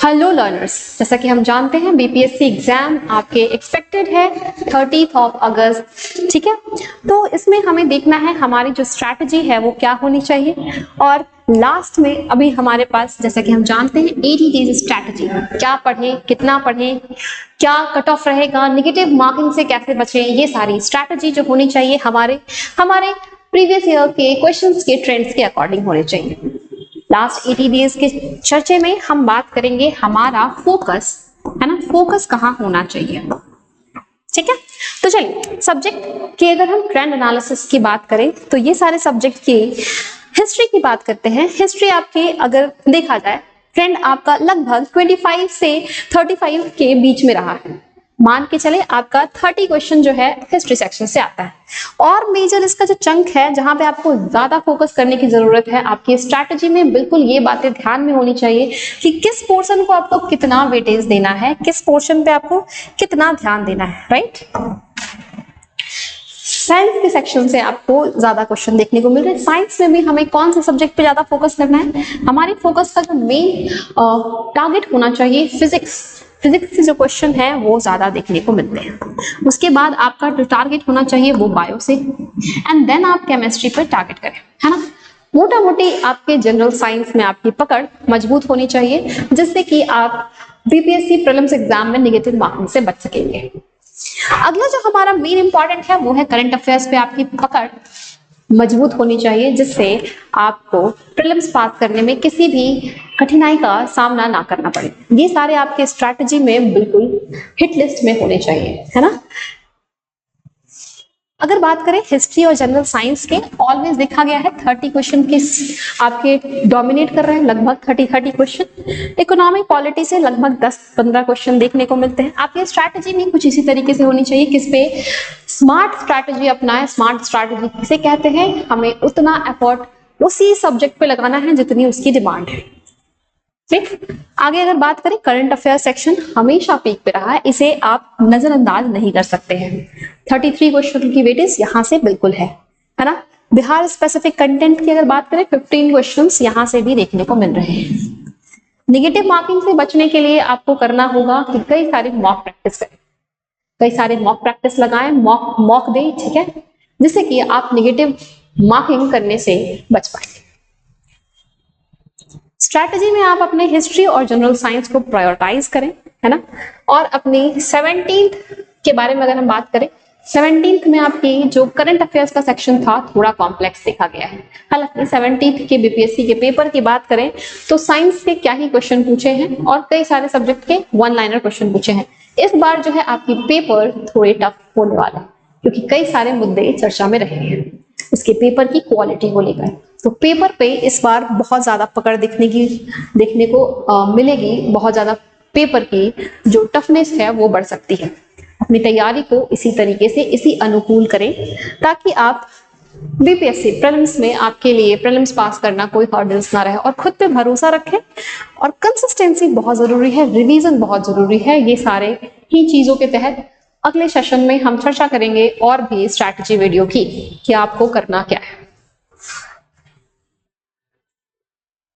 Hello learners, जैसा कि हम जानते हैं बीपीएससी एग्जाम आपके एक्सपेक्टेड है 30 अगस्त। ठीक है, तो इसमें हमें देखना है हमारी जो स्ट्रैटेजी है वो क्या होनी चाहिए। और लास्ट में अभी हमारे पास, जैसा कि हम जानते हैं 80 डेज स्ट्रैटेजी, क्या पढ़ें, कितना पढ़ें, क्या कट ऑफ रहेगा, नेगेटिव मार्किंग से कैसे बचें, ये सारी स्ट्रैटेजी जो होनी चाहिए हमारे प्रीवियस ईयर के क्वेश्चंस के ट्रेंड्स के अकॉर्डिंग होने चाहिए। लास्ट 80 डेज के चर्चे में हम बात करेंगे हमारा फोकस, है ना, फोकस कहाँ होना चाहिए। ठीक है, तो चलिए सब्जेक्ट की अगर हम ट्रेंड एनालिसिस की बात करें तो ये सारे सब्जेक्ट की हिस्ट्री की बात करते हैं। हिस्ट्री आपके अगर देखा जाए ट्रेंड आपका लगभग 25 से 35 के बीच में रहा है। मान के चले आपका 30 क्वेश्चन जो है हिस्ट्री सेक्शन से आता है। और मेजर इसका जो चंक है जहां पे आपको ज्यादा फोकस करने की जरूरत है, आपकी स्ट्रैटेजी में बिल्कुल ये बातें ध्यान में होनी चाहिए कि किस पोर्शन को आपको कितना वेटेज देना है, किस पोर्शन पे आपको कितना ध्यान देना है। राइट, साइंस के सेक्शन से आपको ज्यादा क्वेश्चन देखने को मिल रहे हैं। साइंस में भी हमें कौन से सब्जेक्ट पे ज्यादा फोकस करना है, हमारे फोकस का जो मेन टारगेट होना चाहिए फिजिक्स से जो क्वेश्चन है वो ज्यादा देखने को मिलते हैं। उसके बाद आपका जो टारगेट होना चाहिए वो बायो से, एंड देन आप केमिस्ट्री पर टारगेट करें, है ना। मोटा मोटी आपके जनरल साइंस में आपकी पकड़ मजबूत होनी चाहिए जिससे कि आप बीपीएससी प्रीलिम्स एग्जाम में नेगेटिव मार्किंग से बच सकेंगे। अगला जो हमारा मेन इंपॉर्टेंट है वो है करंट अफेयर्स पे आपकी पकड़ मजबूत होनी चाहिए जिससे आपको प्रीलिम्स पास करने में किसी भी कठिनाई का सामना ना करना पड़े। ये सारे आपके स्ट्रैटेजी में बिल्कुल हिट लिस्ट में होने चाहिए, है ना। अगर बात करें हिस्ट्री और जनरल साइंस के, ऑलवेज देखा गया है 30 क्वेश्चन के आपके डोमिनेट कर रहे हैं, लगभग 30 क्वेश्चन। इकोनॉमिक पॉलिटी से लगभग 10-15 क्वेश्चन देखने को मिलते हैं। आपकी स्ट्रैटेजी भी कुछ इसी तरीके से होनी चाहिए, किस पे स्मार्ट स्ट्रैटेजी अपनाएं। स्मार्ट स्ट्रैटेजी किसे कहते हैं, हमें उतना एफर्ट उसी सब्जेक्ट पे लगाना है जितनी उसकी डिमांड है। ठीक, आगे अगर बात करें करंट अफेयर सेक्शन हमेशा पीक पे रहा है, इसे आप नजरअंदाज नहीं कर सकते हैं। 33 क्वेश्चन की वेटेज यहाँ से बिल्कुल है ना। बिहार स्पेसिफिक कंटेंट की अगर बात करें 15 क्वेश्चंस यहाँ से भी देखने को मिल रहे हैं। नेगेटिव मार्किंग से बचने के लिए आपको करना होगा कि कई सारे मॉक प्रैक्टिस करें, कई सारे मॉक प्रैक्टिस लगाएं, मॉक दें, ठीक है, जिससे कि आप नेगेटिव मार्किंग करने से बच पाए। स्ट्रैटेजी में आप अपने हिस्ट्री और जनरल साइंस को प्रायोरिटाइज करें, है ना। और अपनी 17th के बारे में अगर हम बात करें, 17th में आपकी जो करंट अफेयर्स का सेक्शन था थोड़ा कॉम्प्लेक्स देखा गया है। हालांकि 17th के बीपीएससी के पेपर की बात करें तो साइंस के क्या ही क्वेश्चन पूछे हैं और कई सारे सब्जेक्ट के 1-लाइनर क्वेश्चन पूछे हैं। इस बार जो है आपकी पेपर थोड़े टफ होने वाला है क्योंकि कई सारे मुद्दे चर्चा में रहे हैं उसके पेपर की क्वालिटी को लेकर। तो पेपर पे इस बार बहुत ज्यादा पकड़ देखने को मिलेगी। बहुत ज्यादा पेपर की जो टफनेस है वो बढ़ सकती है। अपनी तैयारी को इसी तरीके से इसी अनुकूल करें ताकि आप बीपीएससी प्रीलिम्स में आपके लिए प्रीलिम्स पास करना कोई हर्डल्स ना रहे। और खुद पे भरोसा रखें और कंसिस्टेंसी बहुत जरूरी है, रिवीजन बहुत जरूरी है। ये सारे ही चीजों के तहत अगले सेशन में हम चर्चा करेंगे और भी स्ट्रैटेजी वीडियो की कि आपको करना क्या है।